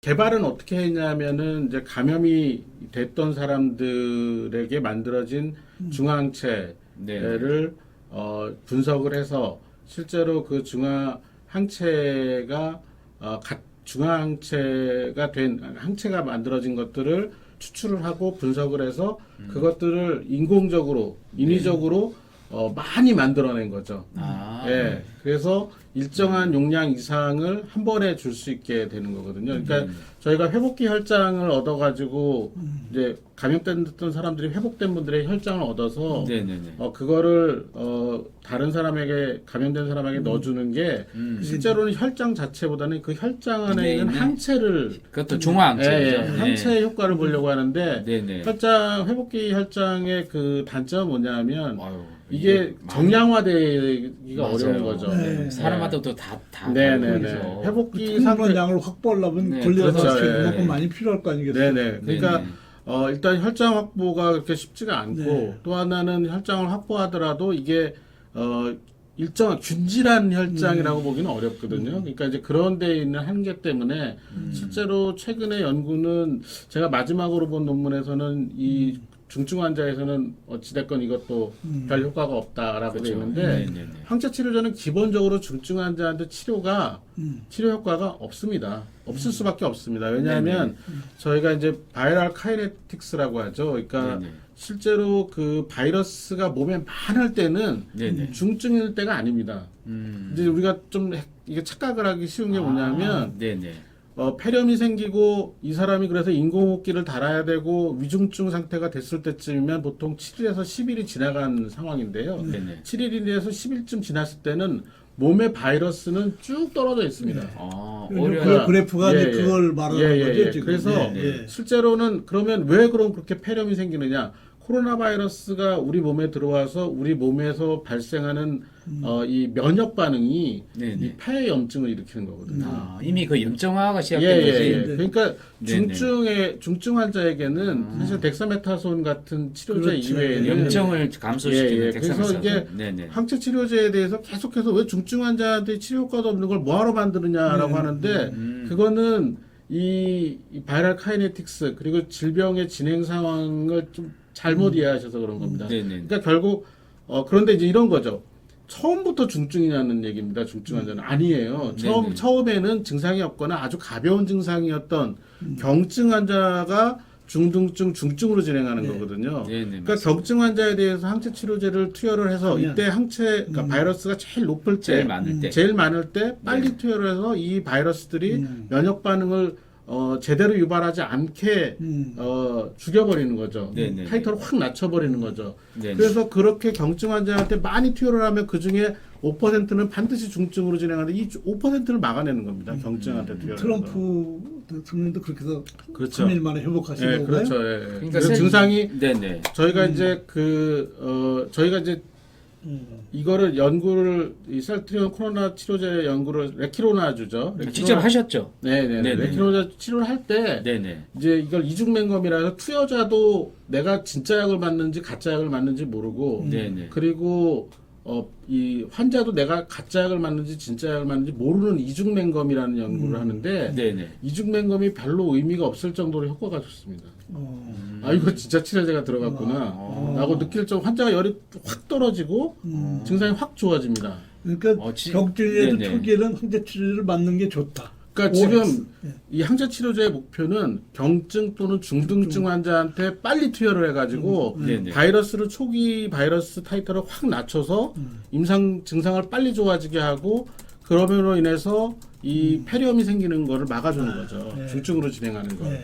개발은 어떻게 했냐면은 이제 감염이 됐던 사람들에게 만들어진 중화항체를 네. 분석을 해서 실제로 그 중화항체가 중화항체가 된 항체가 만들어진 것들을 추출을 하고 분석을 해서 그것들을 인공적으로 인위적으로 많이 만들어낸 거죠. 아, 예, 그래서 일정한 용량 이상을 한 번에 줄 수 있게 되는 거거든요. 그러니까 저희가 회복기 혈장을 얻어가지고 이제 감염됐던 사람들이 회복된 분들의 혈장을 얻어서 네네네. 그거를 다른 사람에게 감염된 사람에게 넣어주는 게 실제로는 혈장 자체보다는 그 혈장 안에 네, 있는 네. 항체를 그것도 중화항체죠. 예, 항체 효과를 보려고 하는데 네네. 혈장 회복기 혈장의 그 단점은 뭐냐면 아유, 이게 정량화되기가 맞아요. 어려운 거죠. 네. 사람마다 또 다 네네네. 다르죠. 회복기 충분한 상태 양을 확보하려면 네, 걸려서 그렇죠. 그만큼 예. 많이 필요할 거 아니겠어요? 네네. 그러니까 네네. 일단 혈장 확보가 그렇게 쉽지가 않고 네. 또 하나는 혈장을 확보하더라도 이게 일정한 균질한 혈장이라고 보기는 어렵거든요. 그러니까 이제 그런 데 있는 한계 때문에 실제로 최근의 연구는 제가 마지막으로 본 논문에서는 이 중증 환자에서는 어찌됐건 이것도 별 효과가 없다라고 되어 있는데 네네네. 항체 치료제는 기본적으로 중증 환자한테 치료 효과가 없습니다. 없을 수밖에 없습니다. 왜냐하면 저희가 이제 바이럴 카이네틱스라고 하죠. 그러니까 네네. 실제로 그 바이러스가 몸에 많을 때는 네네. 중증일 때가 아닙니다. 이제 우리가 좀 이게 착각을 하기 쉬운 게 뭐냐면 네네. 폐렴이 생기고 이 사람이 그래서 인공호흡기를 달아야 되고 위중증 상태가 됐을 때쯤이면 보통 7일에서 10일이 지나간 상황인데요. 네네. 7일에서 10일쯤 지났을 때는 몸의 바이러스는 쭉 떨어져 있습니다. 아, 그 오히려 그래프가 예, 이제 예. 그걸 말하는 예, 예, 거죠. 예. 지금. 그래서 네. 실제로는 그러면 왜 그럼 그렇게 폐렴이 생기느냐? 코로나 바이러스가 우리 몸에 들어와서 우리 몸에서 발생하는 이 면역 반응이 네네. 이 폐 염증을 일으키는 거거든요. 아, 이미 그 염증화가 예, 시작된 예, 거지. 예. 그러니까 네네. 중증 환자에게는 사실 덱사메타손 같은 치료제 그렇죠. 이외에는 염증을 감소시키는 예, 예. 덱사메타손. 그래서 이게 네네. 항체 치료제에 대해서 계속해서 왜 중증 환자한테 치료 효과도 없는 걸 뭐하러 만드느냐라고 하는데 그거는 이 바이럴 카이네틱스 그리고 질병의 진행 상황을 좀 잘못 이해하셔서 그런 겁니다. 네네. 그러니까 결국 그런데 이제 이런 거죠. 처음부터 중증이냐는 얘기입니다. 중증 환자는 아니에요. 네네. 처음에는 증상이 없거나 아주 가벼운 증상이었던 경증 환자가 중등증, 중증으로 진행하는 거거든요. 네네. 그러니까 경증 환자에 대해서 항체 치료제를 투여를 해서 이때 그러니까 바이러스가 제일 높을 때, 제일 많을 때. 때 빨리 투여를 해서 이 바이러스들이 면역 반응을 제대로 유발하지 않게 죽여버리는 거죠. 네네. 타이터를 확 낮춰버리는 거죠. 네네. 그래서 그렇게 경증 환자한테 많이 투여를 하면 그 중에 5%는 반드시 중증으로 진행하는데 이 5%를 막아내는 겁니다. 경증한테 투여를 해서. 트럼프 대통령도 그렇게 해서 그렇죠. 3일 만에 회복하신 예, 거고요. 그렇죠. 예. 그러니까 그래서 증상이 네네. 저희가 이제 저희가 이제 이거를 연구를 이 셀트리온 코로나 치료제 연구를 레키로나주죠. 직접 하셨죠? 네네. 네네. 레키로나 치료를 할 때 네네. 이제 이걸 이중맹검이라서 투여자도 내가 진짜 약을 맞는지 가짜 약을 맞는지 모르고 네네. 그리고 이 환자도 내가 가짜 약을 맞는지 진짜 약을 맞는지 모르는 이중맹검이라는 연구를 하는데 네네. 이중맹검이 별로 의미가 없을 정도로 효과가 좋습니다. 아 이거 진짜 치료제가 들어갔구나 라고 느낄 정도 환자가 열이 확 떨어지고 증상이 확 좋아집니다. 그러니까 경증에도 네네. 초기에는 항체 치료를 맞는 게 좋다. 그러니까 지금 이 항체 치료제의 목표는 경증 또는 중등증 환자한테 빨리 투여를 해가지고 네네. 바이러스를 초기 바이러스 타이터를 확 낮춰서 임상 증상을 빨리 좋아지게 하고 그러면로 인해서 이 폐렴이 생기는 거를 막아주는 거죠. 네. 중증으로 진행하는 거. 네.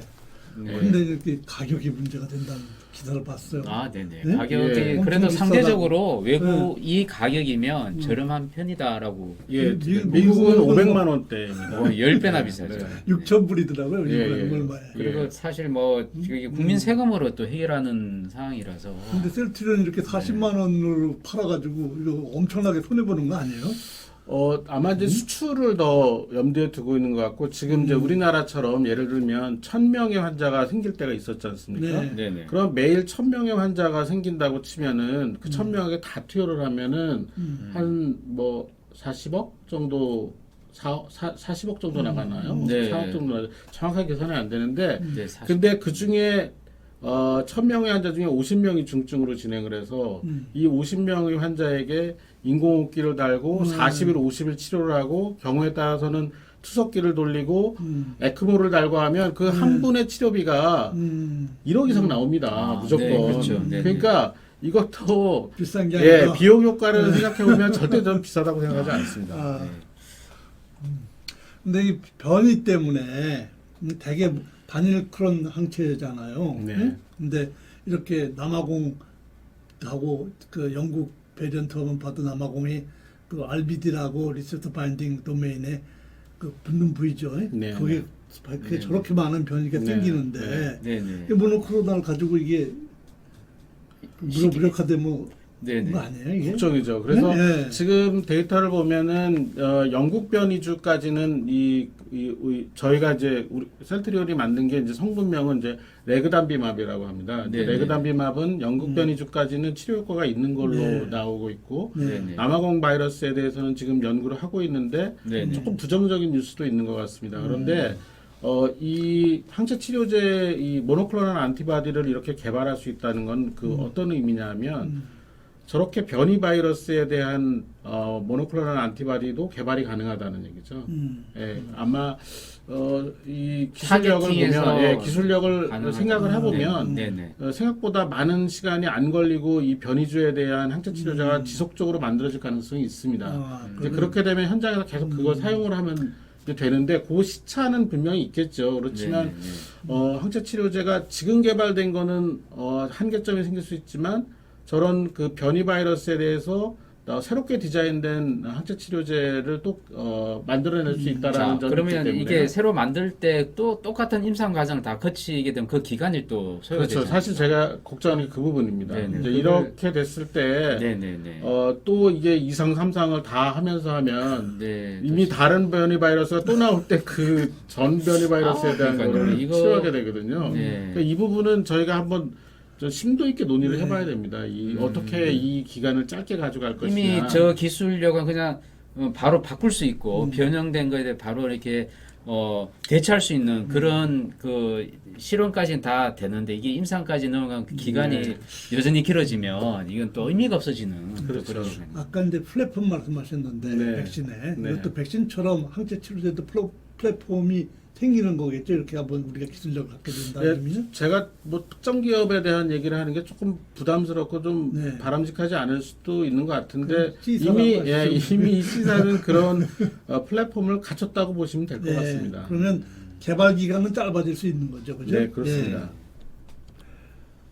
네. 근데 이렇게 가격이 문제가 된다는 기사를 봤어요. 아, 네네. 네? 가격이 예. 그래도 엄청 상대적으로 외국 이 가격이면 저렴한 편이다라고 예, 미국은 미국은 뭐 500만 원대입니다. 10배나 비싸죠. 네. 6,000불이더라고요. 예, 이번에 예. 얼마에. 그리고 사실 뭐 이게 국민 세금으로 또 해결하는 상황이라서 근데 셀트리온 이렇게 40만 원으로 팔아가지고 이거 엄청나게 손해 보는 거 아니에요? 아마 이제 수출을 더 염두에 두고 있는 것 같고 지금 이제 우리나라처럼 예를 들면 1,000명의 환자가 생길 때가 있었지 않습니까? 네. 네네. 그럼 매일 1,000명의 환자가 생긴다고 치면은 그 1,000명에게 다 투여를 하면은 한 뭐 40억 정도 40억 정도 나가나요? 네. 4억 정도 정확하게 계산이 안 되는데 네, 사실. 근데 그 중에 1000명의 환자 중에 50명이 중증으로 진행을 해서 이 50명의 환자에게 인공호흡기를 달고 40일, 50일 치료를 하고 경우에 따라서는 투석기를 돌리고 에크모를 달고 하면 그 한 분의 치료비가 1억 이상 나옵니다. 아, 무조건. 네, 그렇죠. 네, 그러니까 이것도 비싼 게 예, 아니라. 비용 효과를 생각해 보면 절대 좀 비싸다고 생각하지 않습니다. 아, 네. 근데 이 변이 때문에 되게 단일 크론 항체잖아요. 네. 응? 근데 이렇게 남아공하고 그 영국 베리언트 받은 남아공이 그 RBD라고 리셉터 바인딩 도메인에 그 붙는 부위죠. 네. 그게 스파이크에 네. 저렇게 많은 변이가 네. 생기는데 네, 네. 이 모노크로나를 가지고 이게 무력화되면 네, 네. 거 아니에요 이게? 걱정이죠. 그래서 네? 네. 지금 데이터를 보면은 영국 변이주까지는 저희가 이제 우리 셀트리온이 만든 게 이제 성분명은 이제 레그단비맙이라고 합니다. 네, 레그단비맙은 영국 변이주까지는 치료 효과가 있는 걸로 네. 나오고 있고 네. 네, 네. 남아공 바이러스에 대해서는 지금 연구를 하고 있는데 네, 네. 조금 부정적인 뉴스도 있는 것 같습니다. 그런데 이 항체 치료제 이 모노클로널 안티바디를 이렇게 개발할 수 있다는 건 그 어떤 의미냐면 저렇게 변이 바이러스에 대한 모노클로널 안티바디도 개발이 가능하다는 얘기죠. 예, 아마 이 기술력을 타겟팅해서 보면 기술력을 가능하다. 생각을 해보면 네, 네. 생각보다 많은 시간이 안 걸리고 이 변이주에 대한 항체 치료제가 지속적으로 만들어질 가능성이 있습니다. 아, 이제 그렇게 되면 현장에서 계속 그걸 사용을 하면 이제 되는데 그 시차는 분명히 있겠죠. 그렇지만 네, 네. 항체 치료제가 지금 개발된 거는 한계점이 생길 수 있지만 저런 그 변이 바이러스에 대해서 새롭게 디자인된 항체 치료제를 또 만들어낼 수 있다라는 자, 점이 있기 그러면 때문에 이게 새로 만들 때 또 똑같은 임상 과정을 다 거치게 되면 그 기간이 또 소요가 그렇죠. 되지 사실 제가 걱정하는 게 그 부분입니다. 네네. 이제 그걸- 이렇게 됐을 때 네, 네, 네. 또 이게 2상, 3상을 다 하면서 하면 네. 이미 다른 변이 바이러스가 또 나올 때 그 전 변이 바이러스에 대한 그러니까요. 거를 이거- 치료하게 되거든요. 네. 그러니까 이 부분은 저희가 한번 좀 심도 있게 논의를 네. 해봐야 됩니다. 어떻게 이 기간을 짧게 가져갈 것이냐. 이미 저 기술력은 그냥 바로 바꿀 수 있고 변형된 거에 대해 바로 이렇게 대처할 수 있는 그런 그 실험까지는 다 되는데 이게 임상까지 넘어간 그 기간이 네. 여전히 길어지면 이건 또 의미가 없어지는 또 그렇죠. 그런 거예요. 아까 이제 플랫폼 말씀하셨는데 네. 백신에 네. 이것도 백신처럼 항체 치료제도 플랫폼이 생기는 거겠죠. 이렇게 한번 우리가 기술력을 갖게 된다면. 네, 제가 뭐 특정 기업에 대한 얘기를 하는 게 조금 부담스럽고 좀 네. 바람직하지 않을 수도 있는 것 같은데 그럼 C사라고 이미 C사는 그런 플랫폼을 갖췄다고 보시면 될 것 같습니다. 그러면 개발 기간은 짧아질 수 있는 거죠, 그죠? 네, 그렇습니다.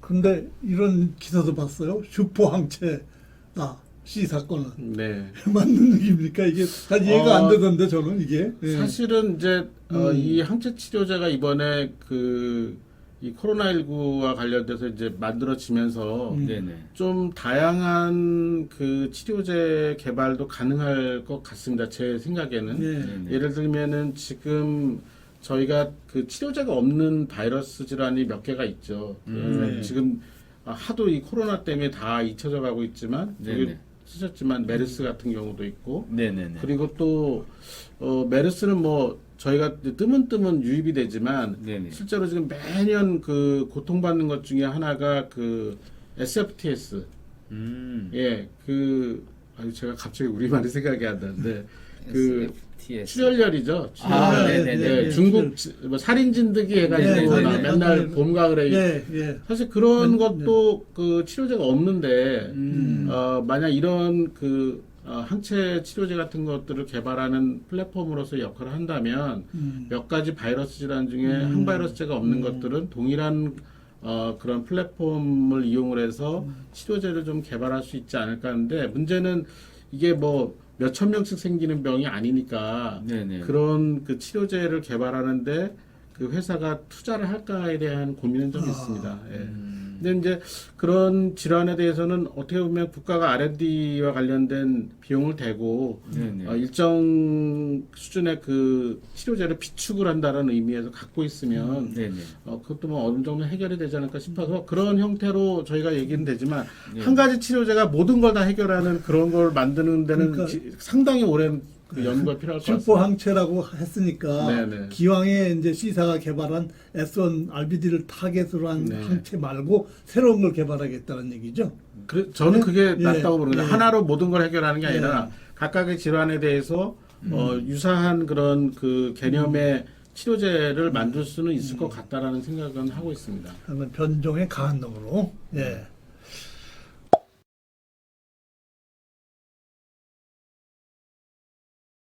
근데 이런 기사도 봤어요. 슈퍼 항체다 C 사건은 네. 맞는 얘기입니까? 이게 잘 이해가 안 되던데 저는 이게. 예. 사실은 이제 이 항체 치료제가 이번에 이 코로나19와 관련돼서 이제 만들어지면서 네네. 좀 다양한 그 치료제 개발도 가능할 것 같습니다. 제 생각에는. 예. 네네. 예를 들면은 지금 저희가 그 치료제가 없는 바이러스 질환이 몇 개가 있죠. 네. 지금 하도 이 코로나 때문에 다 잊혀져 가고 있지만 네네. 여기 쓰셨지만 메르스 같은 경우도 있고 네네네. 그리고 또 메르스는 뭐 저희가 이제 뜨문뜨문 유입이 되지만 네네. 실제로 지금 매년 그 고통받는 것 중에 하나가 그 SFTS 제가 갑자기 우리말이 생각이 안 나는데 그 SFTS. 출혈열이죠. 아, 출혈열. 네네네. 예, 중국 뭐 살인진드기 해가지고 네네네. 맨날 네. 봄 가을에 예. 사실 그런 네, 것도 그 치료제가 없는데 음. 만약 이런 그 항체 치료제 같은 것들을 개발하는 플랫폼으로서 역할을 한다면 몇 가지 바이러스 질환 중에 항바이러스제가 없는 것들은 동일한 그런 플랫폼을 이용을 해서 치료제를 좀 개발할 수 있지 않을까 하는데 문제는 이게 뭐 몇천 명씩 생기는 병이 아니니까 네네. 그런 그 치료제를 개발하는데 그 회사가 투자를 할까에 대한 고민은 좀 있습니다. 예. 근데 이제 그런 질환에 대해서는 어떻게 보면 국가가 R&D와 관련된 비용을 대고 네네. 일정 수준의 그 치료제를 비축을 한다는 의미에서 갖고 있으면 네네. 그것도 뭐 어느 정도 해결이 되지 않을까 싶어서 그런 형태로 저희가 얘기는 되지만 네. 한 가지 치료제가 모든 걸 다 해결하는 그런 걸 만드는 데는 그러니까 상당히 오랜 그 연구가 필요할 것 같습니다. 슈퍼 항체라고 했으니까 네네. 기왕에 이제 C사가 개발한 S1 RBD를 타겟으로 한 네. 항체 말고 새로운 걸 개발하겠다는 얘기죠. 저는 그게 예. 낫다고 보는데 예. 하나로 모든 걸 해결하는 게 예. 아니라 각각의 질환에 대해서 유사한 그런 그 개념의 치료제를 만들 수는 있을 것 같다라는 생각은 하고 있습니다. 그러면 변종에 강한 놈으로. 예.